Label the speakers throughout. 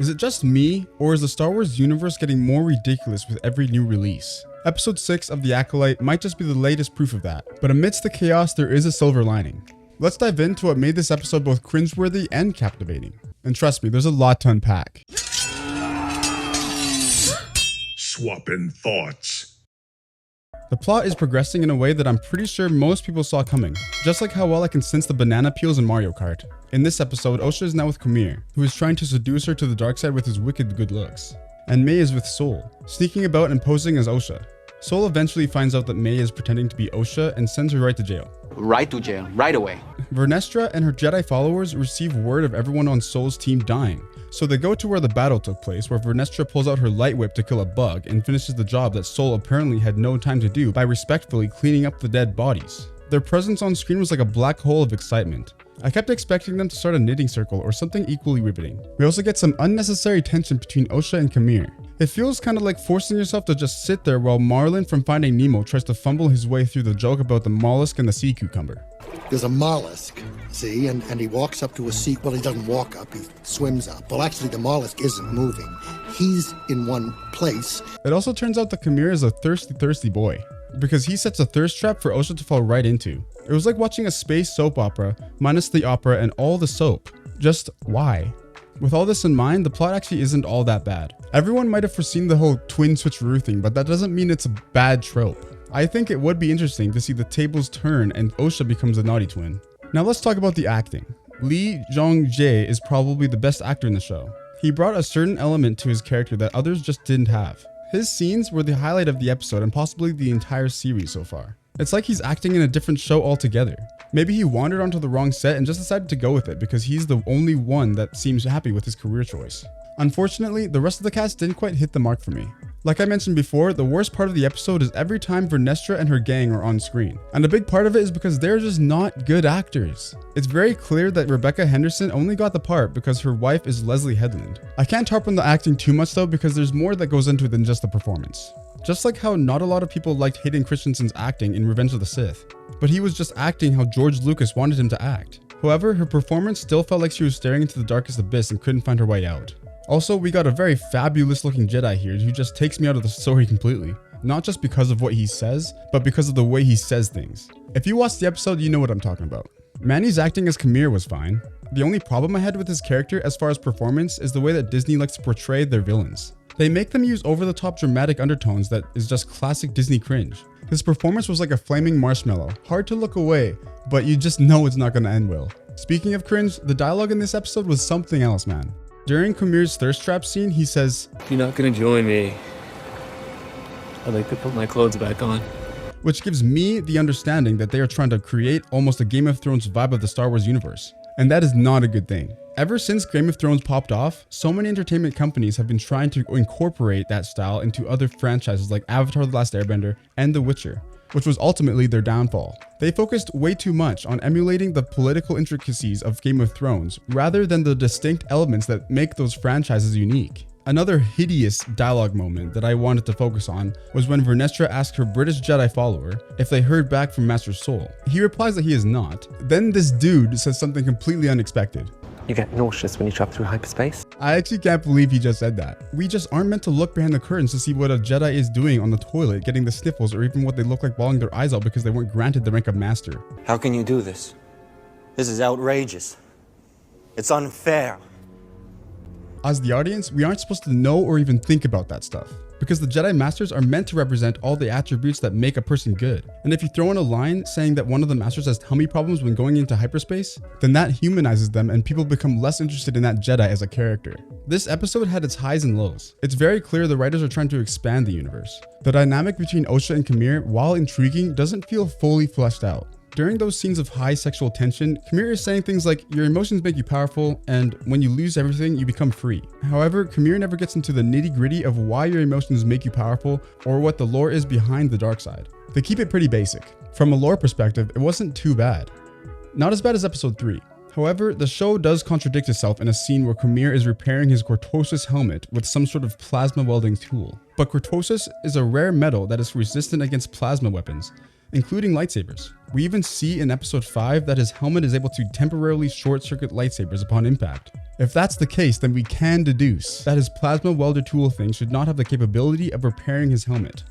Speaker 1: Is it just me, or is the Star Wars universe getting more ridiculous with every new release? Episode 6 of The Acolyte might just be the latest proof of that, but amidst the chaos there is a silver lining. Let's dive into what made this episode both cringeworthy and captivating. And trust me, there's a lot to unpack.
Speaker 2: Swappin thoughts.
Speaker 1: The plot is progressing in a way that I'm pretty sure most people saw coming, just like how well I can sense the banana peels in Mario Kart. In this episode, Osha is now with Kamir, who is trying to seduce her to the dark side with his wicked good looks. And May is with Sol, sneaking about and posing as Osha. Sol eventually finds out that May is pretending to be Osha and sends her right to jail.
Speaker 3: Right to jail, right away.
Speaker 1: Vernestra and her Jedi followers receive word of everyone on Sol's team dying, so they go to where the battle took place, where Vernestra pulls out her light whip to kill a bug and finishes the job that Sol apparently had no time to do by respectfully cleaning up the dead bodies. Their presence on screen was like a black hole of excitement. I kept expecting them to start a knitting circle or something equally riveting. We also get some unnecessary tension between Osha and Kamir. It feels kind of like forcing yourself to just sit there while Marlin from Finding Nemo tries to fumble his way through the joke about the mollusk and the sea cucumber.
Speaker 4: There's a mollusk, see, and he walks up to a sea. Well, he doesn't walk up, he swims up. Well, actually, the mollusk isn't moving. He's in one place.
Speaker 1: It also turns out that Kamir is a thirsty boy, because he sets a thirst trap for Osha to fall right into. It was like watching a space soap opera, minus the opera and all the soap. Just why? With all this in mind, the plot actually isn't all that bad. Everyone might have foreseen the whole twin switcheroo thing, but that doesn't mean it's a bad trope. I think it would be interesting to see the tables turn and Osha becomes a naughty twin. Now let's talk about the acting. Lee Jong-jae is probably the best actor in the show. He brought a certain element to his character that others just didn't have. His scenes were the highlight of the episode and possibly the entire series so far. It's like he's acting in a different show altogether. Maybe he wandered onto the wrong set and just decided to go with it because he's the only one that seems happy with his career choice. Unfortunately, the rest of the cast didn't quite hit the mark for me. Like I mentioned before, the worst part of the episode is every time Vernestra and her gang are on screen. And a big part of it is because they're just not good actors. It's very clear that Rebecca Henderson only got the part because her wife is Leslie Headland. I can't harp on the acting too much though because there's more that goes into it than just the performance. Just like how not a lot of people liked Hayden Christensen's acting in Revenge of the Sith, but he was just acting how George Lucas wanted him to act. However, her performance still felt like she was staring into the darkest abyss and couldn't find her way out. Also, we got a very fabulous looking Jedi here who just takes me out of the story completely. Not just because of what he says, but because of the way he says things. If you watched the episode, you know what I'm talking about. Manny's acting as Kamir was fine. The only problem I had with his character as far as performance is the way that Disney likes to portray their villains. They make them use over-the-top dramatic undertones that is just classic Disney cringe. His performance was like a flaming marshmallow, hard to look away, but you just know it's not gonna end well. Speaking of cringe, the dialogue in this episode was something else, man. During Kamir's thirst trap scene, he says,
Speaker 5: "You're not gonna join me. I'd like to put my clothes back on."
Speaker 1: Which gives me the understanding that they are trying to create almost a Game of Thrones vibe of the Star Wars universe. And that is not a good thing. Ever since Game of Thrones popped off, so many entertainment companies have been trying to incorporate that style into other franchises like Avatar: The Last Airbender and The Witcher, which was ultimately their downfall. They focused way too much on emulating the political intricacies of Game of Thrones rather than the distinct elements that make those franchises unique. Another hideous dialogue moment that I wanted to focus on was when Vernestra asked her British Jedi follower if they heard back from Master Sol. He replies that he is not. Then this dude says something completely unexpected.
Speaker 6: "You get nauseous when you travel through hyperspace?"
Speaker 1: I actually can't believe he just said that. We just aren't meant to look behind the curtains to see what a Jedi is doing on the toilet, getting the sniffles, or even what they look like bawling their eyes out because they weren't granted the rank of master.
Speaker 7: How can you do this? This is outrageous. It's unfair.
Speaker 1: As the audience, we aren't supposed to know or even think about that stuff, because the Jedi Masters are meant to represent all the attributes that make a person good. And if you throw in a line saying that one of the Masters has tummy problems when going into hyperspace, then that humanizes them and people become less interested in that Jedi as a character. This episode had its highs and lows. It's very clear the writers are trying to expand the universe. The dynamic between Osha and Kamir, while intriguing, doesn't feel fully fleshed out. During those scenes of high sexual tension, Kamir is saying things like, your emotions make you powerful, and when you lose everything, you become free. However, Kamir never gets into the nitty-gritty of why your emotions make you powerful or what the lore is behind the dark side. They keep it pretty basic. From a lore perspective, it wasn't too bad. Not as bad as episode 3. However, the show does contradict itself in a scene where Kamir is repairing his cortosis helmet with some sort of plasma welding tool. But cortosis is a rare metal that is resistant against plasma weapons. including lightsabers. We even see in episode 5 that his helmet is able to temporarily short-circuit lightsabers upon impact. If that's the case, then we can deduce that his plasma welder tool thing should not have the capability of repairing his helmet.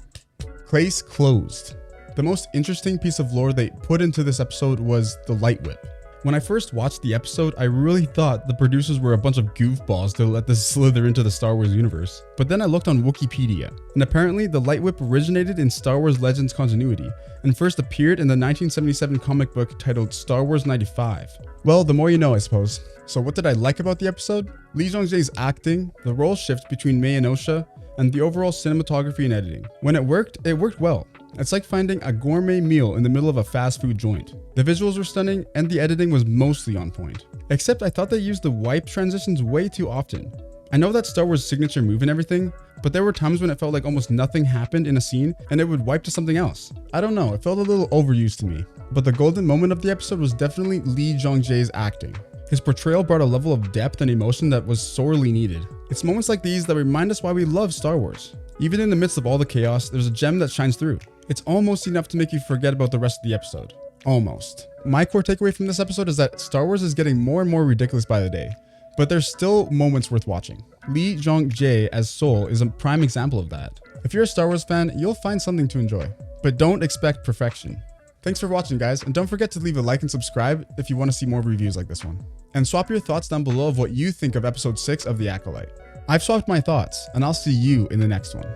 Speaker 1: Case closed. The most interesting piece of lore they put into this episode was the light whip. When I first watched the episode, I really thought the producers were a bunch of goofballs to let this slither into the Star Wars universe. But then I looked on Wikipedia, and apparently the light whip originated in Star Wars Legends continuity, and first appeared in the 1977 comic book titled Star Wars 95. Well, the more you know, I suppose. So what did I like about the episode? Lee Jong-jae's acting, the role shift between Mei and Osha, and the overall cinematography and editing. When it worked well. It's like finding a gourmet meal in the middle of a fast food joint. The visuals were stunning and the editing was mostly on point. Except I thought they used the wipe transitions way too often. I know that's Star Wars' signature move and everything, but there were times when it felt like almost nothing happened in a scene and it would wipe to something else. I don't know, it felt a little overused to me. But the golden moment of the episode was definitely Lee Jong-jae's acting. His portrayal brought a level of depth and emotion that was sorely needed. It's moments like these that remind us why we love Star Wars. Even in the midst of all the chaos, there's a gem that shines through. It's almost enough to make you forget about the rest of the episode. Almost. My core takeaway from this episode is that Star Wars is getting more and more ridiculous by the day, but there's still moments worth watching. Lee Jong-jae as Sol is a prime example of that. If you're a Star Wars fan, you'll find something to enjoy, but don't expect perfection. Thanks for watching, guys, and don't forget to leave a like and subscribe if you want to see more reviews like this one. And swap your thoughts down below of what you think of episode 6 of The Acolyte. I've swapped my thoughts, and I'll see you in the next one.